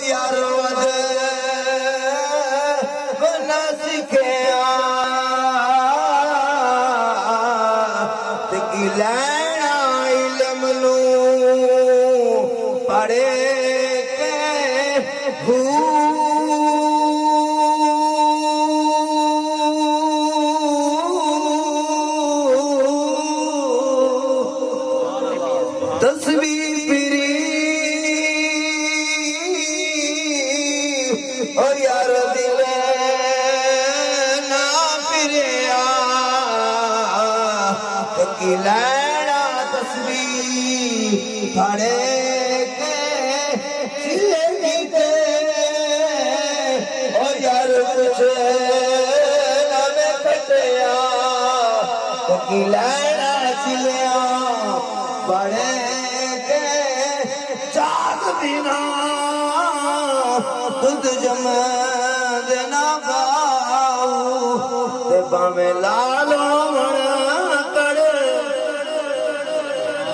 यारो अद न सिखिया ते की लैना इल्म नू पढ़े के तस्वीर पिरी ओ यार दिले ना फिरिया की लैना तस्वीर पढ़े के चिले नीते ओ यार कुछ ना में फटिया की लैना चिलिया पढ़े बिना खुद जम देना गाऊ ते पावे लालो